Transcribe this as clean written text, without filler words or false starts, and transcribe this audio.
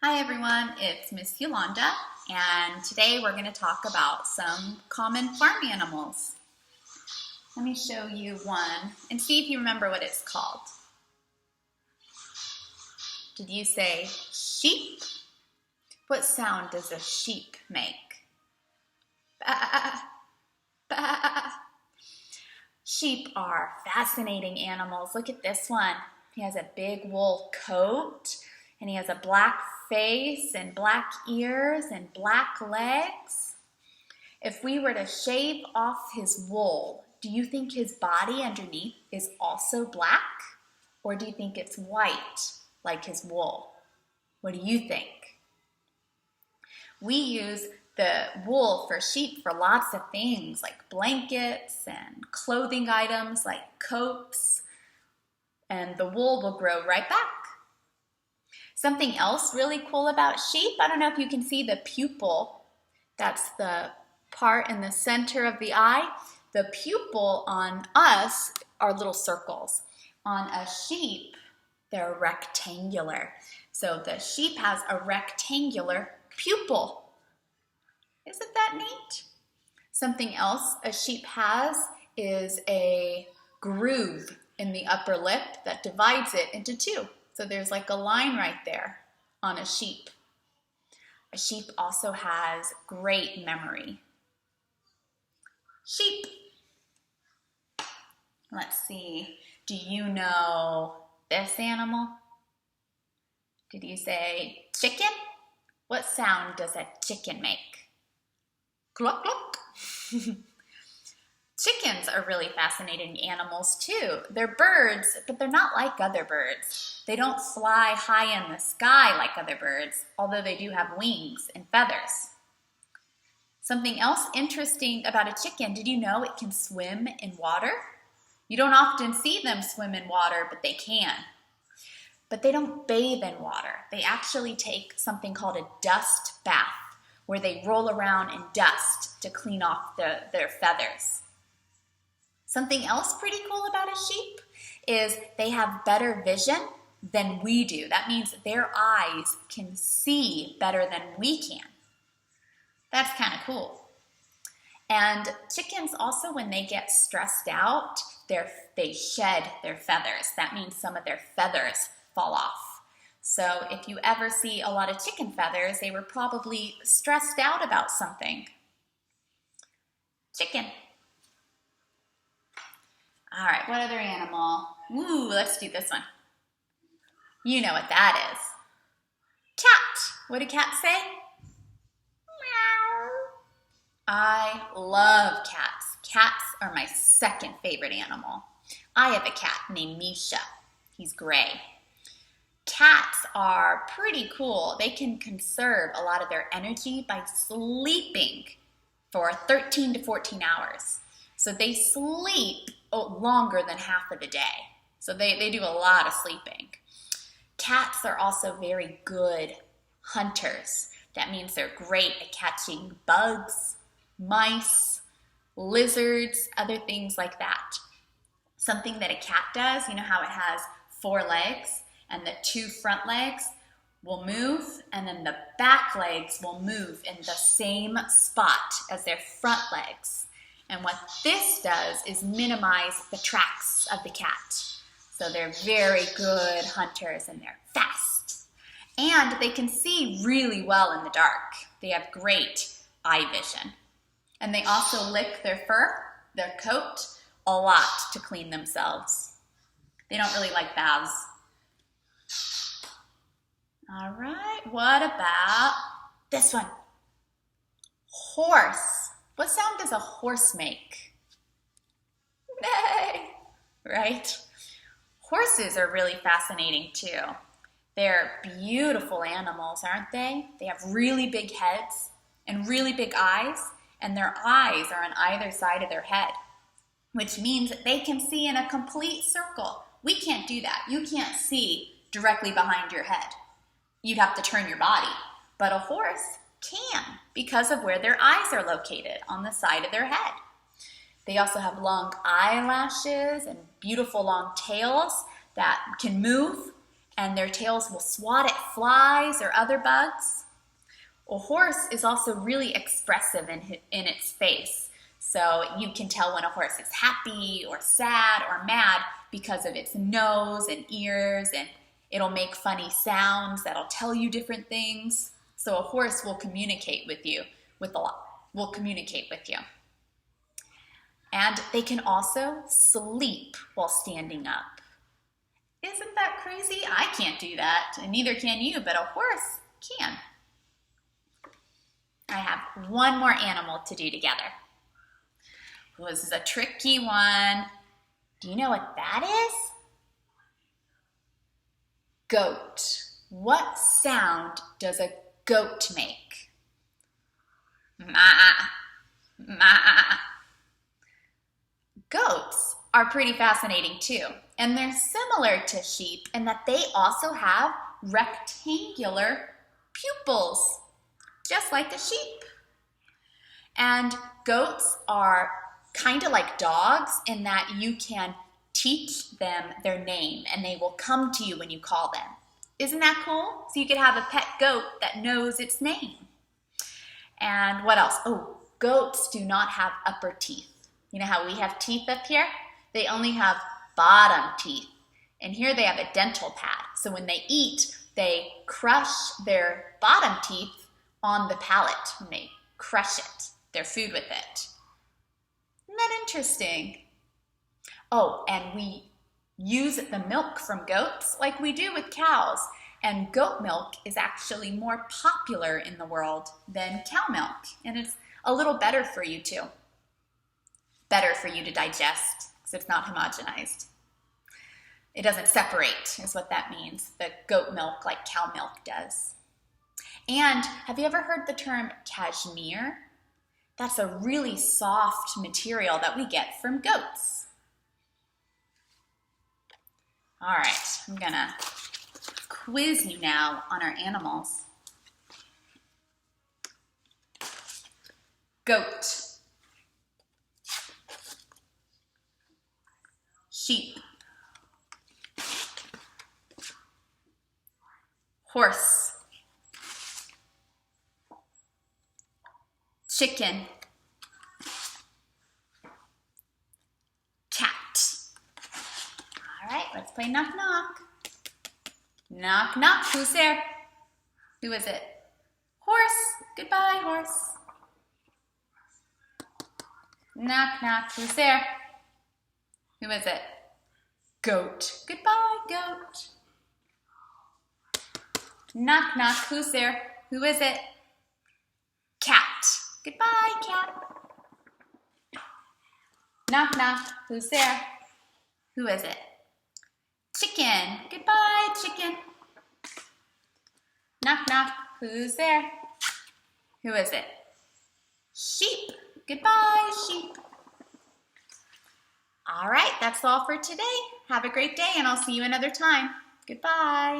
Hi everyone, it's Miss Yolanda, and today we're going to talk about some common farm animals. Let me show you one and see if you remember what it's called. Did you say sheep? What sound does a sheep make? Bah, bah. Sheep are fascinating animals. Look at this one. He has a big wool coat, and he has a black face and black ears and black legs. If we were to shave off his wool, do you think his body underneath is also black? Or do you think it's white like his wool? What do you think? We use the wool for sheep for lots of things like blankets and clothing items like coats, and the wool will grow right back. Something else really cool about sheep, I don't know if you can see the pupil. That's the part in the center of the eye. The pupil on us are little circles. On a sheep, they're rectangular. So the sheep has a rectangular pupil. Isn't that neat? Something else a sheep has is a groove in the upper lip that divides it into two. So there's like a line right there on a sheep. A sheep also has great memory. Sheep. Let's see. Do you know this animal? Did you say chicken? What sound does a chicken make? Cluck, cluck. Chickens are really fascinating animals too. They're birds, but they're not like other birds. They don't fly high in the sky like other birds, although they do have wings and feathers. Something else interesting about a chicken, did you know it can swim in water? You don't often see them swim in water, but they can. But they don't bathe in water. They actually take something called a dust bath, where they roll around in dust to clean off their feathers. Something else pretty cool about a sheep is they have better vision than we do. That means their eyes can see better than we can. That's kind of cool. And chickens also, when they get stressed out, they shed their feathers. That means some of their feathers fall off. So if you ever see a lot of chicken feathers, they were probably stressed out about something. Chicken. All right, what other animal? Ooh, let's do this one. You know what that is. Cat. What do cats say? Meow. I love cats. Cats are my second favorite animal. I have a cat named Misha. He's gray. Cats are pretty cool. They can conserve a lot of their energy by sleeping for 13 to 14 hours. So they sleep longer than half of the day. So they do a lot of sleeping. Cats are also very good hunters. That means they're great at catching bugs, mice, lizards, other things like that. Something that a cat does, you know how it has 4 legs and the 2 front legs will move, and then the back legs will move in the same spot as their front legs. And what this does is minimize the tracks of the cat. So they're very good hunters and they're fast. And they can see really well in the dark. They have great eye vision. And they also lick their fur, their coat, a lot to clean themselves. They don't really like baths. All right, what about this one? Horse. What sound does a horse make? Neigh, right? Horses are really fascinating too. They're beautiful animals, aren't they? They have really big heads and really big eyes, and their eyes are on either side of their head, which means that they can see in a complete circle. We can't do that. You can't see directly behind your head. You'd have to turn your body, but a horse can because of where their eyes are located on the side of their head. They also have long eyelashes and beautiful long tails that can move, and their tails will swat at flies or other bugs. A horse is also really expressive in its face. So you can tell when a horse is happy or sad or mad because of its nose and ears, and it'll make funny sounds that'll tell you different things. So a horse will communicate with you And they can also sleep while standing up. Isn't that crazy? I can't do that, and neither can you, but a horse can. I have one more animal to do together. This is a tricky one. Do you know what that is? Goat. What sound does a goat make? Ma, ma. Goats are pretty fascinating too, and they're similar to sheep in that they also have rectangular pupils, just like the sheep. And goats are kind of like dogs in that you can teach them their name and they will come to you when you call them. Isn't that cool? So you could have a pet goat that knows its name. And what else? Oh, goats do not have upper teeth. You know how we have teeth up here? They only have bottom teeth. And here they have a dental pad. So when they eat, they crush their bottom teeth on the palate. And they crush it, their food with it. Isn't that interesting? Oh, and we use the milk from goats like we do with cows. And goat milk is actually more popular in the world than cow milk. And it's a little better for you too. Better for you to digest because it's not homogenized. It doesn't separate is what that means, the goat milk like cow milk does. And have you ever heard the term cashmere? That's a really soft material that we get from goats. All right, I'm gonna quiz you now on our animals. Goat. Sheep. Horse. Chicken. Cat. All right, let's play knock knock. Knock knock, who's there? Who is it? Horse. Goodbye, horse. Knock knock, who's there? Who is it? Goat. Goodbye, goat. Knock knock, who's there? Who is it? Cat. Goodbye, cat. Knock knock, who's there? Who is it? Chicken. Goodbye, chicken. Knock knock, who's there? Who is it? Sheep. Goodbye, sheep. All right, that's all for today. Have a great day, and I'll see you another time. Goodbye.